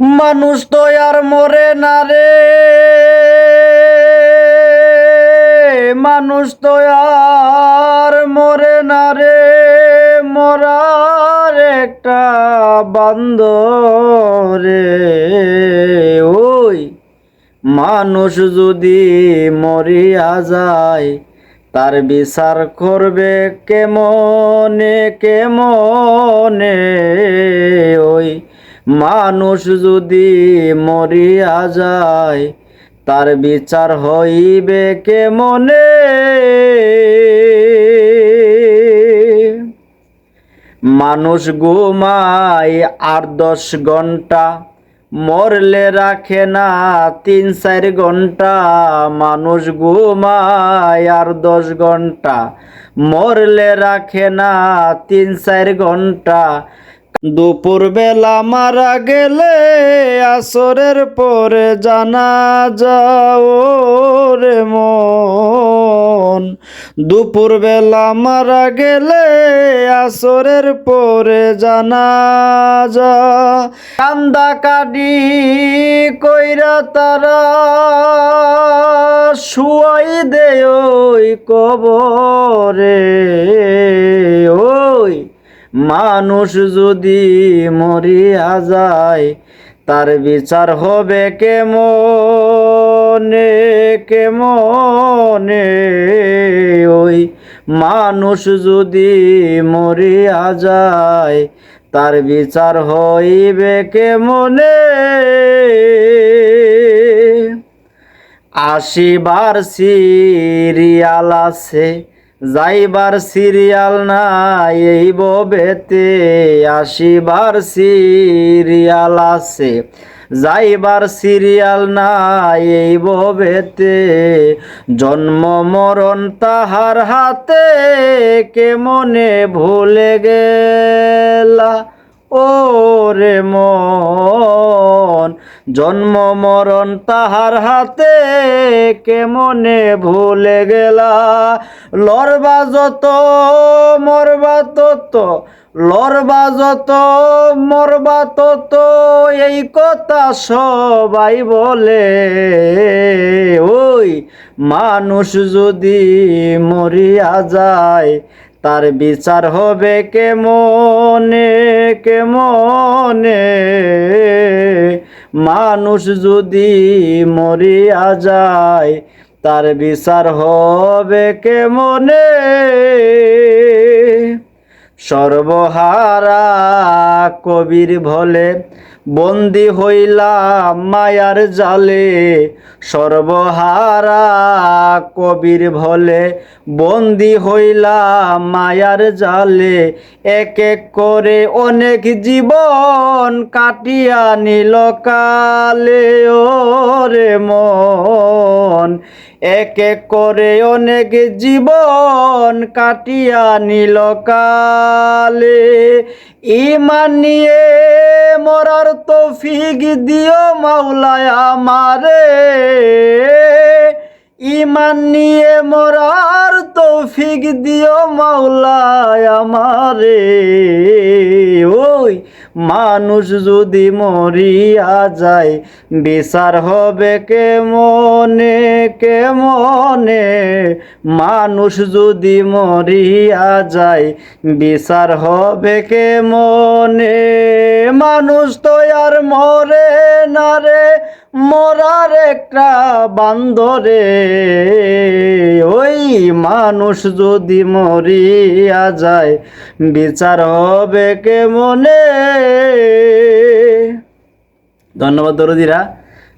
মানুষ তো আর মরে না রে, মানুষ তো আর মরে না রে, মরার একটা বান্দর রে। ওই মানুষ যদি মরিয়া যায় তার বিচার করবে কেমনে কেমনে। ওই মানুষ যদি মরিয়া যায় তার বিচার হইবে কেমনে। মানুষ ঘুমায় 8-10 ঘন্টা, মরলে রাখে না 3-4 ঘন্টা। মানুষ ঘুমায় 8-10 ঘন্টা, মরলে রাখে না 3-4 ঘন্টা। দুপুর বেলা মারা গেলে আসরের পরে জানাজা রে মন। দুপুর বেলা মারা গেলে আসরের পরে জানাজা। কান্দা কাটি কইরা তারা শুয়াই দে ওই কবরে। ওই মানুষ যদি মরিয়া যায় তার বিচার হবে কেমনে কেমনে। ওই মানুষ যদি মরিয়া যায় তার বিচার হইবে কেমনে। আসিবার সিরিয়াল আছে, যাইবার সিরিয়াল নাই এই ববেতে। আসিবার সিরিয়াল আছে, যাইবার সিরিয়াল নাই এই ববেতে। জন্ম মরণ তাহার হাতে, কেমনে ভুলে গেলা ও রে মন। জন্ম মরণ তাহার হাতে, কেমনে ভুলে গেলা। লড়বা যত মরবা তত, লড়বা যত মরবা তত, এই কথা সবাই বলে। ওই মানুষ যদি মরিয়া যায় তার বিচার হবে কেমনে কেমনে। মানুষ যদি মরিয়া যায় তার বিচার হবে কেমনে। সর্বহারা কবির ভলে বন্দি হইলাম মায়ার জালে। সর্বহারা কবির ভলে বন্দি হইলাম মায়ার জালে। এক এক করে অনেক জীবন কাটিয়া নিল কালে ওরে মন। এক এক করে অনেক জীবন কাটিয়া নিল কালে। ঈমান নিয়ে মরার তৌফিক দিও মাওলায় আমারে। ঈমান নিয়ে মরার তৌফিক দিও মাওলায় আমারে। ওই মানুষ যদি মরিয়া যায় বিচার হবে কেমনে কেমনে। মানুষ যদি মরিয়া যায় বিচার হবে কেমনে। মানুষ তো আর মরে না রে, মরার একটা বান্দরে। ওই মানুষ যদি মরিয়া যায় বিচার হবে কেমনে। ধন্যবাদ দরদিরা।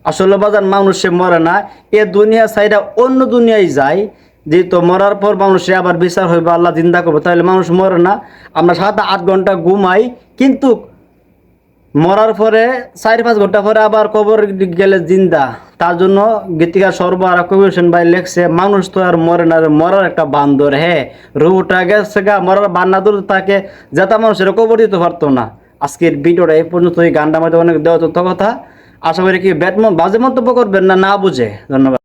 আসলে বাজার মানুষে মরে না, এ দুনিয়া ছাইরা অন্য দুনিয়ায় যায়। যেহেতু মরার পর মানুষের আবার বিচার হইবে, আল্লাহ জিন্দা করবো, তাহলে মানুষ মরে না। আমরা 7-8 ঘন্টা ঘুমাই, কিন্তু মরার পরে 4-5 ঘন্টা পরে আবার কবর গেলে জিন্দা। তার জন্য গীতিকার সর্বহারা কবি হোসেন ভাই লেখছে, মানুষ তো আর মরে না, মরার একটা বান্দর। হ্যাঁ, রুটা গেছে গা, মরার বান্নাদুর তাকে যেটা মানুষের কবর দিতে পারতো না। আজকের ভিডিওটা এই পর্যন্ত। এই গানটা আমাদের অনেক দেওয়া তথ্য কথা। আশা করি কি বাজে মন্তব্য করবেন না, না বুঝে। ধন্যবাদ।